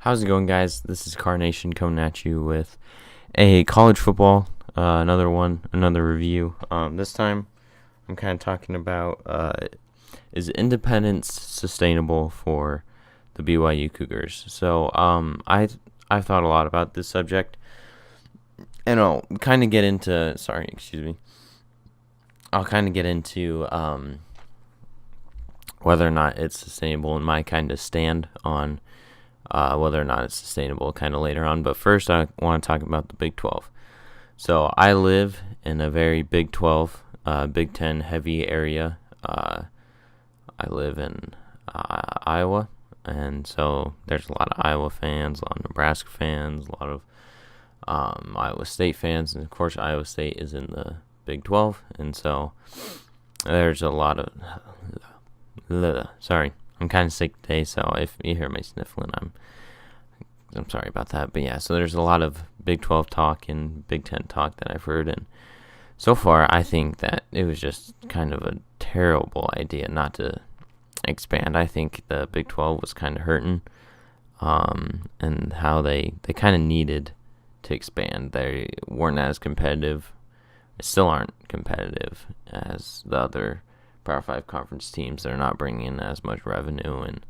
How's it going, guys? This is Carrnation coming at you with a college football, another review. This time, I'm kind of talking about is independence sustainable for the BYU Cougars? So, I've thought a lot about this subject, and I'll kind of get into. Sorry, excuse me. I'll kind of get into whether or not it's sustainable and my kind of stand on whether or not it's sustainable kind of later on. But first, I want to talk about the Big 12. So I live in a very Big 12, Big 10 heavy area. I live in Iowa, and so there's a lot of Iowa fans, a lot of Nebraska fans, a lot of Iowa State fans, and of course Iowa State is in the Big 12, and so there's a lot of sorry, I'm kind of sick today, so if you hear me sniffling, I'm sorry about that. But yeah, so there's a lot of Big 12 talk and Big 10 talk that I've heard, and so far I think that it was just kind of a terrible idea not to expand. I think the Big 12 was kind of hurting, and how they kind of needed to expand. They weren't as competitive, still aren't competitive as the other Power 5 conference teams. They're not bringing in as much revenue, and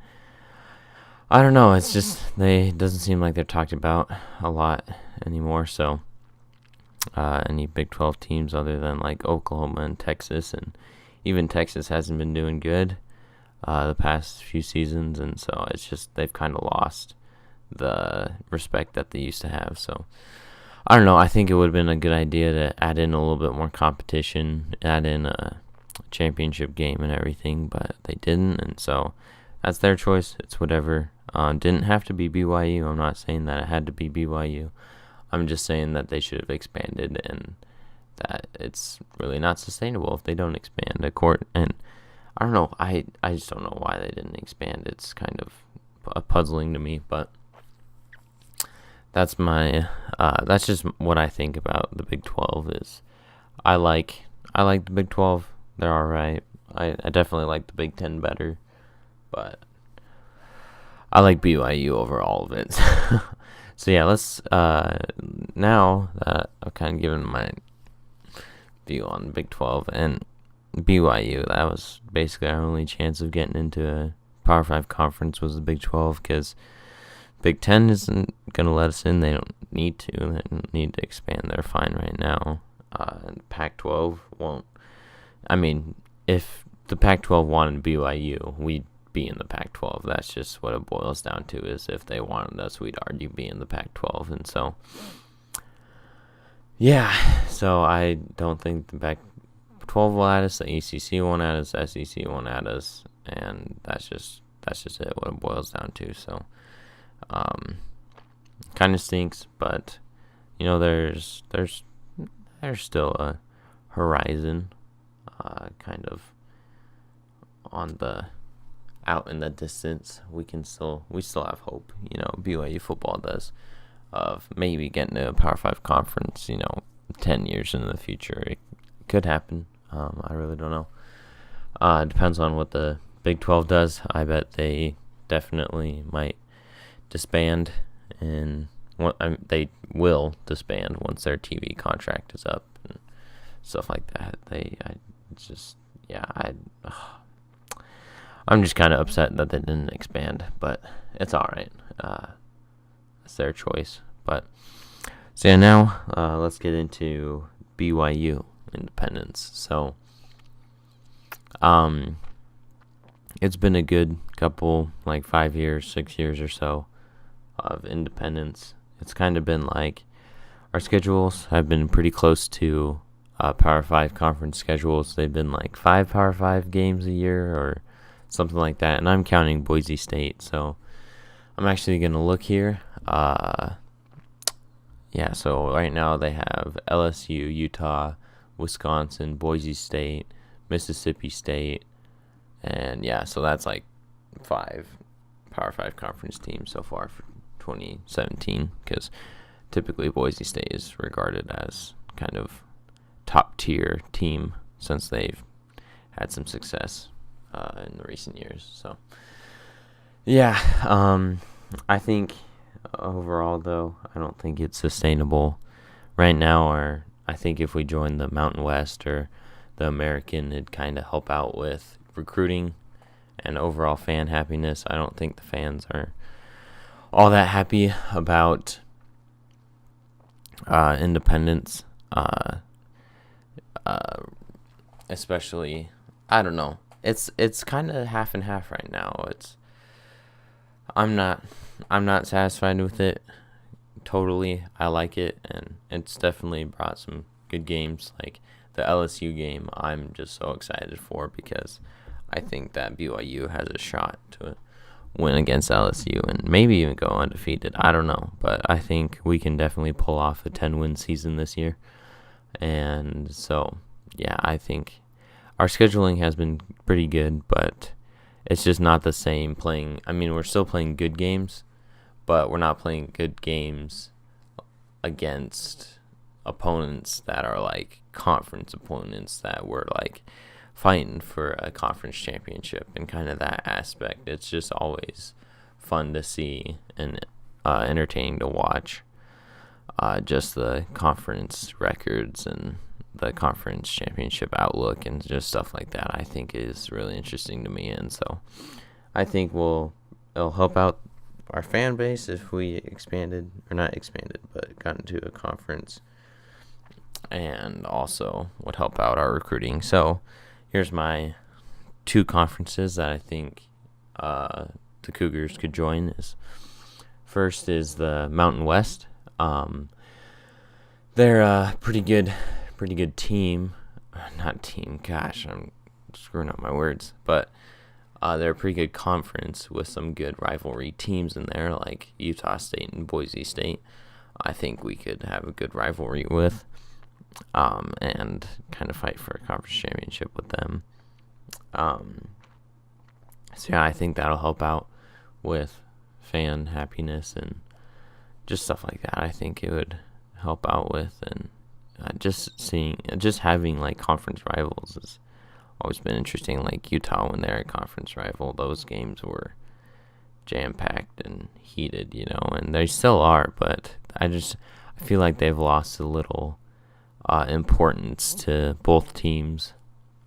I don't know, it's just doesn't seem like they're talked about a lot anymore. So any Big 12 teams other than like Oklahoma and Texas, and even Texas hasn't been doing good the past few seasons, and so it's just they've kind of lost the respect that they used to have. So I don't know, I think it would have been a good idea to add in a little bit more competition, add in a championship game and everything, but they didn't, and so that's their choice. It's whatever. Didn't have to be BYU. I'm not saying that it had to be BYU. I'm just saying that they should have expanded, and that it's really not sustainable if they don't expand a court. And I don't know. I just don't know why they didn't expand. It's kind of puzzling to me, but that's just what I think about the Big 12. Is I like the Big 12. They're all right. I definitely like the Big 10 better, but I like BYU over all of it. So yeah, let's now that I've kind of given my view on the Big 12 and BYU, that was basically our only chance of getting into a Power 5 conference was the Big 12, because Big 10 isn't going to let us in. They don't need to. They don't need to expand. They're fine right now. Pac-12 won't. I mean, if the Pac-12 wanted BYU, we'd be in the Pac-12. That's just what it boils down to, is if they wanted us, we'd already be in the Pac-12. And so, yeah, so I don't think the Pac-12 will add us, the ACC won't add us, SEC won't add us, and that's just it, what it boils down to. So, kind of stinks, but, you know, there's still a horizon, kind of out in the distance. We still have hope. You know, BYU football does, of maybe getting to a Power 5 conference. 10 years in the future, it could happen. I really don't know. It depends on what the Big 12 does. I bet they definitely might disband, and they will disband once their TV contract is up and stuff like that. I'm just kind of upset that they didn't expand, but it's all right. It's their choice. But so yeah, now let's get into BYU independence. So, it's been a good couple, like 5 years, 6 years or so of independence. It's kind of been like our schedules have been pretty close to Power 5 conference schedules. They've been like 5 Power 5 games a year or something like that, and I'm counting Boise State. So I'm actually going to look here. So right now they have LSU, Utah, Wisconsin, Boise State, Mississippi State, and yeah, so that's like 5 Power 5 conference teams so far for 2017, because typically Boise State is regarded as kind of top tier team since they've had some success in the recent years. So yeah, I think overall, though, I don't think it's sustainable right now. Or I think if we join the Mountain West or the American, it'd kind of help out with recruiting and overall fan happiness. I don't think the fans are all that happy about independence, especially. I don't know. It's kind of half and half right now. I'm not satisfied with it totally. I like it, and it's definitely brought some good games. Like the LSU game, I'm just so excited for, because I think that BYU has a shot to win against LSU and maybe even go undefeated. I don't know, but I think we can definitely pull off a 10-win season this year. And so, yeah, I think our scheduling has been pretty good, but it's just not the same playing. I mean, we're still playing good games, but we're not playing good games against opponents that are like conference opponents that we're like fighting for a conference championship and kind of that aspect. It's just always fun to see and entertaining to watch just the conference records and the conference championship outlook and just stuff like that. I think is really interesting to me, and so I think it'll help out our fan base if we expanded, or not expanded, but got into a conference, and also would help out our recruiting. So here's my 2 conferences that I think the Cougars could join. First is the Mountain West. They're a pretty good team. Not team, gosh, I'm screwing up my words. But they're a pretty good conference with some good rivalry teams in there, like Utah State and Boise State. I think we could have a good rivalry with, and kind of fight for a conference championship with them. So yeah, I think that'll help out with fan happiness and just stuff like that. I think it would help out with, and just having like conference rivals has always been interesting. Like Utah, when they're a conference rival, those games were jam-packed and heated, and they still are, but I feel like they've lost a little importance to both teams,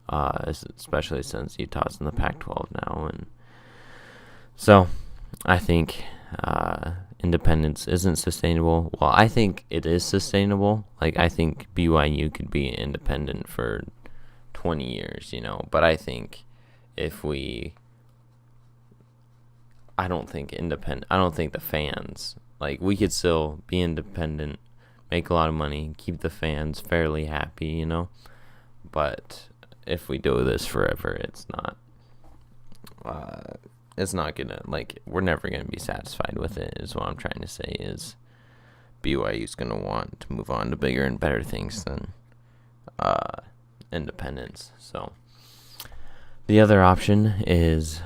especially since Utah's in the Pac-12 now, and so I think independence isn't sustainable. Well, I think it is sustainable. Like, I think BYU could be independent for 20 years, but I think I don't think the fans, like, we could still be independent, make a lot of money, keep the fans fairly happy, but if we do this forever, it's not gonna, like, we're never gonna be satisfied with it, is what I'm trying to say. Is BYU's gonna want to move on to bigger and better things than independence. So the other option is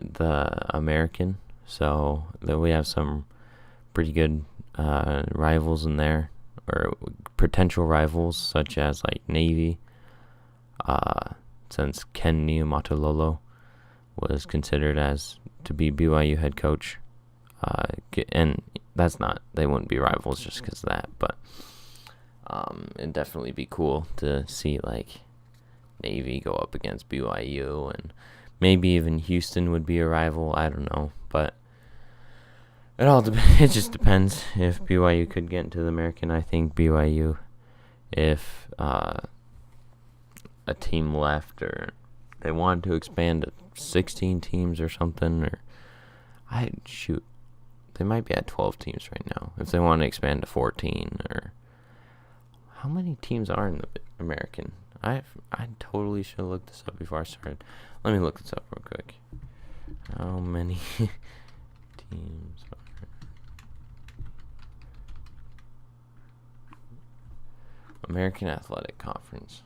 the American. So that we have some pretty good rivals in there, or potential rivals, such as like Navy, since Ken Niumatalolo was considered as to be BYU head coach, and they wouldn't be rivals just because of that, but it'd definitely be cool to see like Navy go up against BYU, and maybe even Houston would be a rival. I don't know, but it just depends if BYU could get into the American. I think BYU, if a team left, or they wanted to expand to 16 teams or something, or they might be at 12 teams right now. If they want to expand to 14, or how many teams are in the American? I totally should have looked this up before I started. Let me look this up real quick. How many teams are American Athletic Conference?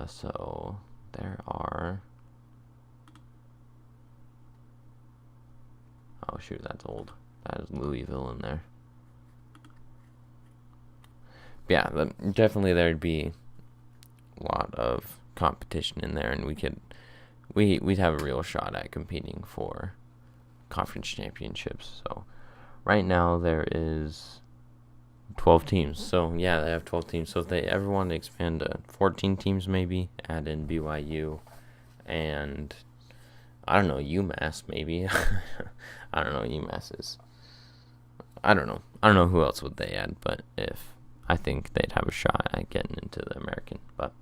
So there are. Oh shoot, that's old. That is Louisville in there. Yeah, definitely there'd be a lot of competition in there, and we'd have a real shot at competing for conference championships. So right now there is 12 teams. So yeah, they have 12 teams. So if they ever want to expand to 14 teams, maybe add in BYU and I don't know, UMass maybe. I don't know, UMass is. I don't know. I don't know who else would they add, but I think they'd have a shot at getting into the American. But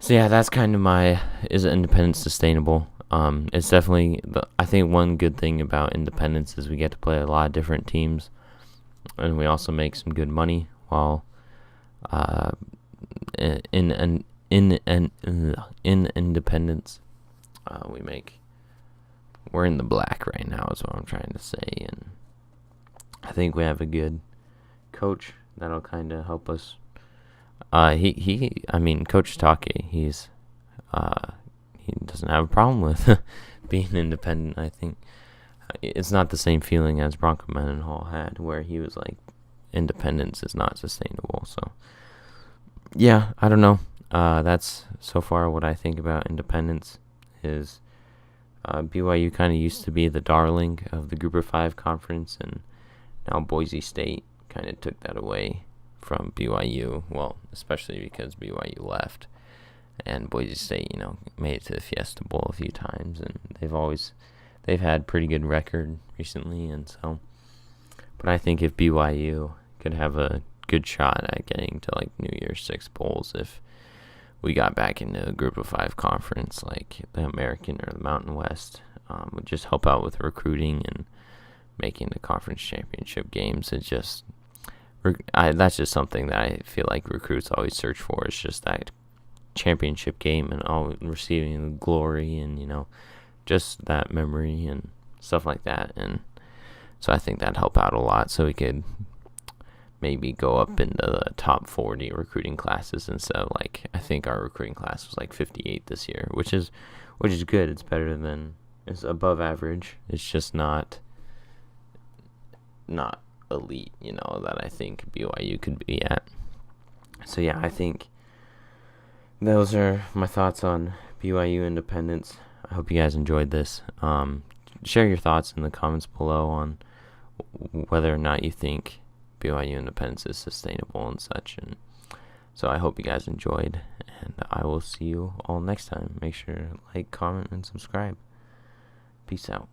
so yeah, that's kind of is independence sustainable? It's definitely I think one good thing about independence is we get to play a lot of different teams, and we also make some good money while in independence. We're in the black right now is what I'm trying to say, and I think we have a good coach that'll kind of help us. Coach Take, he doesn't have a problem with being independent. I think it's not the same feeling as Bronco Mendenhall had, where he was like, independence is not sustainable. So yeah, I don't know. That's so far what I think about independence is BYU kind of used to be the darling of the Group of 5 conference, and now Boise State kind of took that away from BYU. Well, especially because BYU left, and Boise State, made it to the Fiesta Bowl a few times, and they've had pretty good record recently, and so. But I think if BYU could have a good shot at getting to like New Year's Six bowls, if we got back into a Group of 5 conference like the American or the Mountain West, would just help out with recruiting and making the conference championship games. It's just that's just something that I feel like recruits always search for. It's just that championship game and all receiving the glory and just that memory and stuff like that. And so I think that'd help out a lot, so we could maybe go up into the top 40 recruiting classes instead of I think our recruiting class was 58 this year, which is good. It's better than, it's above average. It's just not elite, that I think BYU could be at. So yeah, I think those are my thoughts on BYU independence. I hope you guys enjoyed this. Share your thoughts in the comments below on whether or not you think BYU independence is sustainable and such. And so I hope you guys enjoyed, and I will see you all next time. Make sure to like, comment, and subscribe. Peace out.